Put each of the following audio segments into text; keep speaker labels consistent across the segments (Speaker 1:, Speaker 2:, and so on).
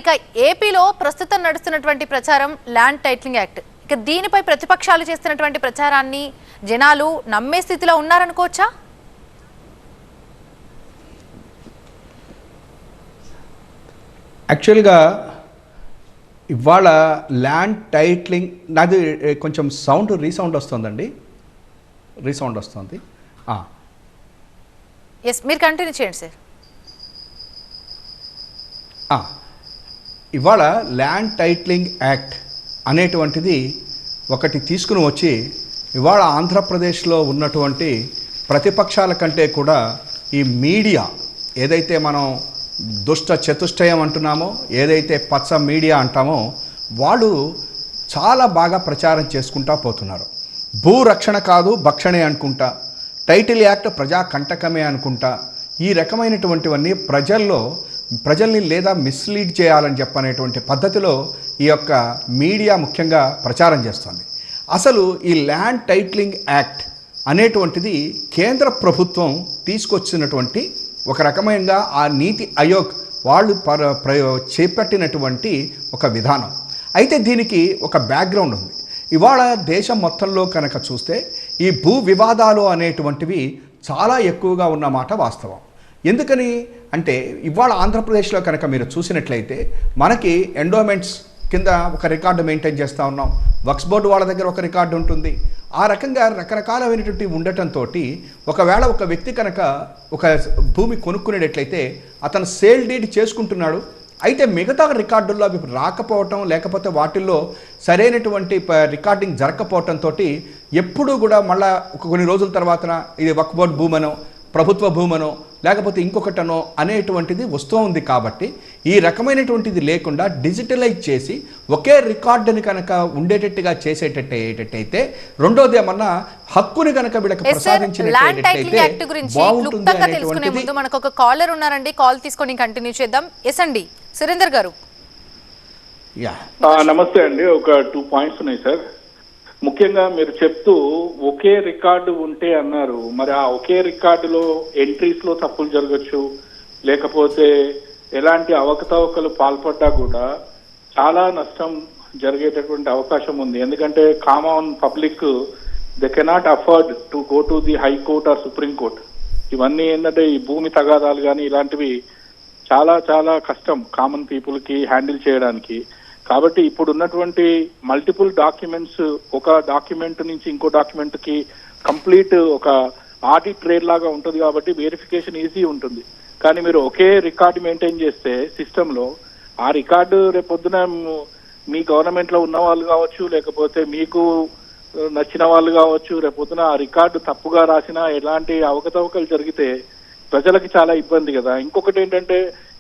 Speaker 1: ఇక ఏపీలో ప్రస్తుతం నడుస్తున్నటువంటి ప్రచారం ల్యాండ్ టైటిలింగ్ యాక్ట్. ఇక దీనిపై ప్రతిపక్షాలు చేస్తున్నటువంటి ప్రచారాన్ని జనాలు నమ్మే స్థితిలో ఉన్నారనుకోవచ్చా?
Speaker 2: యాక్చువల్గా ఇవాళ ల్యాండ్ టైటిలింగ్ నాది కొంచెం రీసౌండ్ వస్తుందండి. రీసౌండ్ వస్తుంది.
Speaker 1: ఎస్, మీరు కంటిన్యూ చేయండి సార్.
Speaker 2: ఇవాళ ల్యాండ్ టైటిలింగ్ యాక్ట్ అనేటువంటిది ఒకటి తీసుకుని వచ్చి ఇవాళ ఆంధ్రప్రదేశ్లో ఉన్నటువంటి ప్రతిపక్షాల కంటే కూడా ఈ మీడియా ఏదైతే మనం దుష్ట చతుష్టయం అంటున్నామో, ఏదైతే పచ్చ మీడియా అంటామో, వాళ్ళు చాలా బాగా ప్రచారం చేసుకుంటా పోతున్నారు. భూరక్షణ కాదు భక్షణే అనుకుంటా, టైటిల్ యాక్ట్ ప్రజా కంటకమే అనుకుంటా, ఈ రకమైనటువంటివన్నీ ప్రజల్ని లేదా మిస్లీడ్ చేయాలని చెప్పనేటువంటి పద్ధతిలో ఈ యొక్క మీడియా ముఖ్యంగా ప్రచారం చేస్తుంది. అసలు ఈ ల్యాండ్ టైటిలింగ్ యాక్ట్ అనేటువంటిది కేంద్ర ప్రభుత్వం తీసుకొచ్చినటువంటి ఒక రకమైన ఆ నీతి ఆయోగ్ వాళ్ళు చేపట్టినటువంటి ఒక విధానం. అయితే దీనికి ఒక బ్యాక్గ్రౌండ్ ఉంది. ఇవాళ దేశం మొత్తంలో కనుక చూస్తే ఈ భూ వివాదాలు అనేటువంటివి చాలా ఎక్కువగా ఉన్నమాట వాస్తవం. ఎందుకని అంటే ఇవాళ ఆంధ్రప్రదేశ్లో కనుక మీరు చూసినట్లయితే మనకి ఎండోమెంట్స్ కింద ఒక రికార్డు మెయింటైన్ చేస్తూ ఉన్నాం. వక్స్ బోర్డు వాళ్ళ దగ్గర ఒక రికార్డు ఉంటుంది. ఆ రకంగా రకరకాలమైనటువంటి ఉండటంతో ఒకవేళ ఒక వ్యక్తి కనుక ఒక భూమి కొనుక్కునేటట్లయితే అతను సేల్ డీడ్ చేసుకుంటున్నాడు. అయితే మిగతా రికార్డుల్లో అవి రాకపోవటం, లేకపోతే వాటిల్లో సరైనటువంటి రికార్డింగ్ జరగకపోవటంతో ఎప్పుడూ కూడా మళ్ళా కొన్ని రోజుల తర్వాత ఇది వక్ఫ్ బోర్డు భూమనో, ప్రభుత్వ భూమనో, లేకపోతే ఇంకొకటనో అనేటువంటిది వస్తూ ఉంది. కాబట్టి ఈ రకమైనటువంటిది లేకుండా డిజిటలైజ్ చేసి ఒకే రికార్డుని కనుక ఉండేటట్టుగా చేసేటట్టయితే, రెండోది ఏమన్నా హక్కుని కనుక వీళ్ళకి ప్రసాదించినట్లయితే బాగుంటుంది అనేటువంటిది.
Speaker 1: మనకు ఒక కాలర్ ఉన్నారండి, కాల్ తీసుకొని కంటిన్యూ చేద్దాం. ఎస్ అండి, సురేందర్ గారు.
Speaker 3: నమస్తే అండి. ఒక 2 పాయింట్స్ ఉన్నాయి సార్. ముఖ్యంగా మీరు చెప్తూ ఒకే రికార్డు ఉంటే అన్నారు. మరి ఆ ఒకే రికార్డులో ఎంట్రీస్ లో తప్పులు జరగచ్చు, లేకపోతే ఎలాంటి అవకతవకలు పాల్పడ్డా కూడా చాలా నష్టం జరిగేటటువంటి అవకాశం ఉంది. ఎందుకంటే common public they cannot afford to go to the high court or supreme court. ఇవన్నీ ఏంటంటే ఈ భూమి తగాదాలు కానీ ఇలాంటివి చాలా చాలా కష్టం కామన్ పీపుల్ కి హ్యాండిల్ చేయడానికి. కాబట్టి ఇప్పుడు ఉన్నటువంటి మల్టిపుల్ డాక్యుమెంట్స్ ఒక డాక్యుమెంట్ నుంచి ఇంకో డాక్యుమెంట్ కి కంప్లీట్ ఒక ఆడిట్ ట్రేడ్ లాగా ఉంటుంది. కాబట్టి వెరిఫికేషన్ ఈజీ ఉంటుంది. కానీ మీరు ఒకే రికార్డు మెయింటైన్ చేస్తే సిస్టంలో ఆ రికార్డు రేపొద్దున మీ గవర్నమెంట్ లో ఉన్న వాళ్ళు కావచ్చు, లేకపోతే మీకు నచ్చిన వాళ్ళు కావచ్చు, రేపొద్దున ఆ రికార్డు తప్పుగా రాసినా ఎలాంటి అవకతవకలు జరిగితే ప్రజలకి చాలా ఇబ్బంది కదా. ఇంకొకటి ఏంటంటే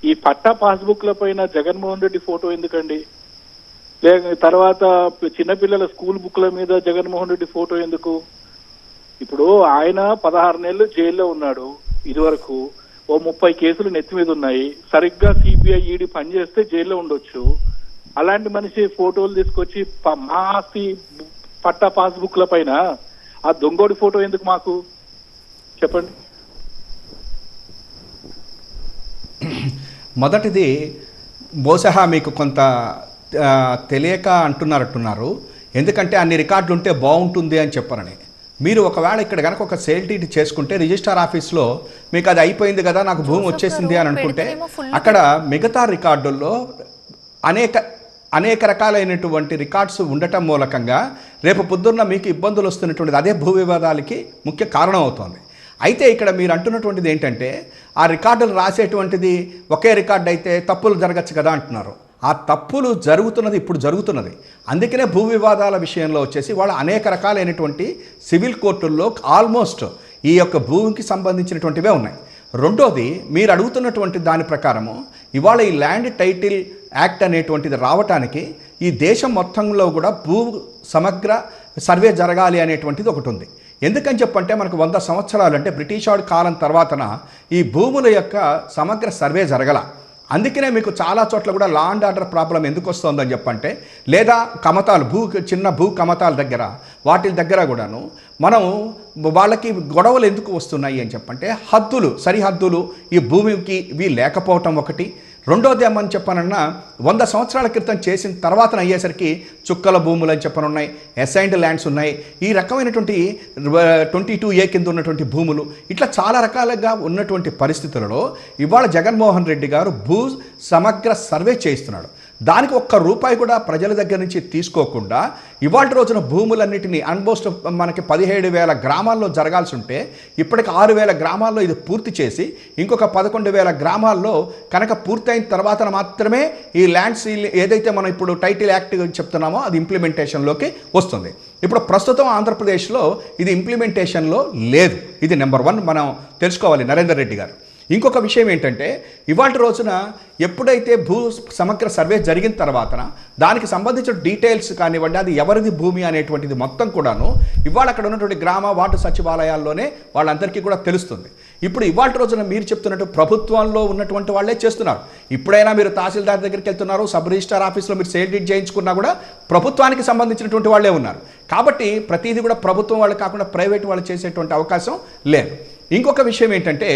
Speaker 3: ఈ పట్టా పాస్బుక్ల పైన జగన్మోహన్ రెడ్డి ఫోటో ఎందుకండి? తర్వాత చిన్నపిల్లల స్కూల్ బుక్ల మీద జగన్మోహన్ రెడ్డి ఫోటో ఎందుకు? ఇప్పుడు ఆయన 16 నెలలు జైల్లో ఉన్నాడు. ఇదివరకు 30 కేసులు నెత్తి మీద ఉన్నాయి. సరిగ్గా సిబిఐ ఈడీ పనిచేస్తే జైల్లో ఉండొచ్చు. అలాంటి మనిషి ఫోటోలు తీసుకొచ్చి మా ఆస్తి పట్టా పాస్బుక్ల పైన ఆ దొంగోడి ఫోటో ఎందుకు మాకు చెప్పండి?
Speaker 2: మొదటిది బహుశా మీకు కొంత తెలియక అంటున్నారు. ఎందుకంటే అన్ని రికార్డులు ఉంటే బాగుంటుంది అని చెప్పారని. మీరు ఒకవేళ ఇక్కడ కనుక ఒక సేల్ డీడ్ చేసుకుంటే రిజిస్టర్ ఆఫీస్లో మీకు అది అయిపోయింది కదా, నాకు భూమి వచ్చేసింది అని అనుకుంటే అక్కడ మిగతా రికార్డుల్లో అనేక రకాలైనటువంటి రికార్డ్స్ ఉండటం మూలకంగా రేపు పొద్దున్న మీకు ఇబ్బందులు వస్తున్నటువంటిది అదే భూ వివాదాలకి ముఖ్య కారణం అవుతుంది. అయితే ఇక్కడ మీరు అంటున్నటువంటిది ఏంటంటే ఆ రికార్డులు రాసేటువంటిది ఒకే రికార్డు అయితే తప్పులు జరగచ్చు కదా అంటున్నారు. ఆ తప్పులు ఇప్పుడు జరుగుతున్నది. అందుకనే భూ వివాదాల విషయంలో వచ్చేసి వాళ్ళు అనేక రకాలైనటువంటి సివిల్ కోర్టుల్లో ఆల్మోస్ట్ ఈ యొక్క భూమికి సంబంధించినటువంటివే ఉన్నాయి. రెండోది మీరు అడుగుతున్నటువంటి దాని ప్రకారము ఇవాళ ఈ ల్యాండ్ టైటిల్ యాక్ట్ అనేటువంటిది రావటానికి ఈ దేశం మొత్తంలో కూడా భూ సమగ్ర సర్వే జరగాలి అనేటువంటిది ఒకటి ఉంది. ఎందుకని చెప్పంటే మనకు 100 సంవత్సరాలు అంటే బ్రిటిష్ వాడి కాలం తర్వాతన ఈ భూముల యొక్క సమగ్ర సర్వే జరగల. అందుకనే మీకు చాలా చోట్ల కూడా లా అండ్ ఆర్డర్ ప్రాబ్లం ఎందుకు వస్తుందని చెప్పంటే, లేదా కమతాలు చిన్న భూ కమతాల దగ్గర వాటి దగ్గర కూడాను మనం వాళ్ళకి గొడవలు ఎందుకు వస్తున్నాయి అని చెప్పంటే సరిహద్దులు ఈ భూమికి ఇవి లేకపోవటం ఒకటి. రెండోది ఏమని చెప్పానన్నా 100 సంవత్సరాల క్రితం చేసిన తర్వాత అయ్యేసరికి చుక్కల భూములు అని చెప్పనున్నాయి, అసైన్డ్ ల్యాండ్స్ ఉన్నాయి, ఈ రకమైనటువంటి 22A కింద ఉన్నటువంటి భూములు, ఇట్లా చాలా రకాలుగా ఉన్నటువంటి పరిస్థితులలో ఇవాళ జగన్మోహన్ రెడ్డి గారు భూ సమగ్ర సర్వే చేయిస్తున్నాడు. దానికి ఒక్క రూపాయి కూడా ప్రజల దగ్గర నుంచి తీసుకోకుండా ఇవాళ రోజున భూములన్నిటినీ ఆల్మోస్ట్ మనకి 17,000 గ్రామాల్లో జరగాల్సి ఉంటే ఇప్పటికి 6,000 గ్రామాల్లో ఇది పూర్తి చేసి ఇంకొక 11,000 గ్రామాల్లో కనుక పూర్తయిన తర్వాత మాత్రమే ఈ ల్యాండ్ సీల్ ఏదైతే మనం ఇప్పుడు టైటిల్ యాక్ట్ చెప్తున్నామో అది ఇంప్లిమెంటేషన్లోకి వస్తుంది. ఇప్పుడు ప్రస్తుతం ఆంధ్రప్రదేశ్లో ఇది ఇంప్లిమెంటేషన్లో లేదు. ఇది నెంబర్ 1 మనం తెలుసుకోవాలి నరేందర్ రెడ్డి గారు. ఇంకొక విషయం ఏంటంటే ఇవాళ రోజున ఎప్పుడైతే భూ సమగ్ర సర్వే జరిగిన తర్వాత దానికి సంబంధించిన డీటెయిల్స్ కానివ్వండి, అది ఎవరిది భూమి అనేటువంటిది మొత్తం కూడాను ఇవాళ అక్కడ ఉన్నటువంటి గ్రామ వార్డు సచివాలయాల్లోనే వాళ్ళందరికీ కూడా తెలుస్తుంది. ఇప్పుడు ఇవాళ రోజున మీరు చెప్తున్నట్టు ప్రభుత్వంలో ఉన్నటువంటి వాళ్ళే చేస్తున్నారు. ఇప్పుడైనా మీరు తహసీల్దార్ దగ్గరికి వెళ్తున్నారు, సబ్ రిజిస్ట్రార్ ఆఫీస్లో మీరు సేల్ డీడ్ చేయించుకున్నా కూడా ప్రభుత్వానికి సంబంధించినటువంటి వాళ్ళే ఉన్నారు. కాబట్టి ప్రతిదీ కూడా ప్రభుత్వం వాళ్ళు కాకుండా ప్రైవేట్ వాళ్ళు చేసేటువంటి అవకాశం లేదు. ఇంకొక విషయం ఏంటంటే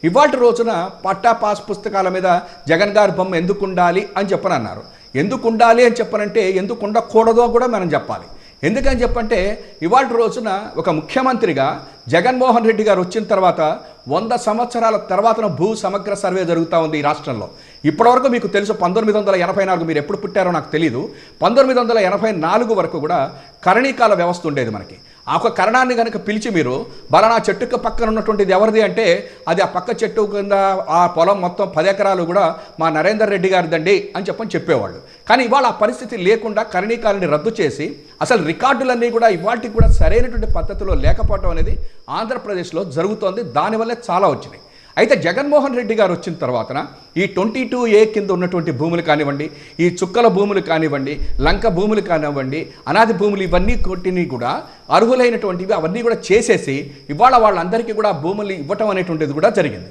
Speaker 2: ఇవాళ రోజున పట్టా పాస్ పుస్తకాల మీద జగన్ గారి బొమ్మ ఎందుకు ఉండాలి అని చెప్పనన్నారు. ఎందుకు ఉండాలి అని చెప్పనంటే ఎందుకు ఉండకూడదో కూడా మనం చెప్పాలి. ఎందుకని చెప్పంటే ఇవాళ రోజున ఒక ముఖ్యమంత్రిగా జగన్మోహన్ రెడ్డి గారు వచ్చిన తర్వాత 100 సంవత్సరాల తర్వాత భూ సమగ్ర సర్వే జరుగుతూ ఉంది ఈ రాష్ట్రంలో. ఇప్పటివరకు మీకు తెలుసు 1984 మీరు ఎప్పుడు పుట్టారో నాకు తెలీదు. 1984 వరకు కూడా కరణీకాల వ్యవస్థ ఉండేది మనకి. ఆ ఒక కరణాన్ని కనుక పిలిచి మీరు బలానా చెట్టుకు పక్కన ఉన్నటువంటిది ఎవరిది అంటే అది ఆ పక్క చెట్టు కింద ఆ పొలం మొత్తం 10 ఎకరాలు కూడా మా నరేందర్ రెడ్డి గారిదండి అని చెప్పేవాళ్ళు. కానీ ఇవాళ ఆ పరిస్థితి లేకుండా కరణీకాలని రద్దు చేసి అసలు రికార్డులన్నీ కూడా ఇవాటికి కూడా సరైనటువంటి పద్ధతిలో లేకపోవడం అనేది ఆంధ్రప్రదేశ్లో జరుగుతోంది. దానివల్లే చాలా వచ్చినాయి. అయితే జగన్మోహన్ రెడ్డి గారు వచ్చిన తర్వాతన ఈ 22A కింద ఉన్నటువంటి భూములు కానివ్వండి, ఈ చుక్కల భూములు కానివ్వండి, లంక భూములు కానివ్వండి, అనాది భూములు ఇవన్నీ కొట్టిని కూడా అర్హులైనటువంటివి అవన్నీ కూడా చేసేసి ఇవాళ వాళ్ళందరికీ కూడా భూములు ఇవ్వటం అనేటువంటిది కూడా జరిగింది.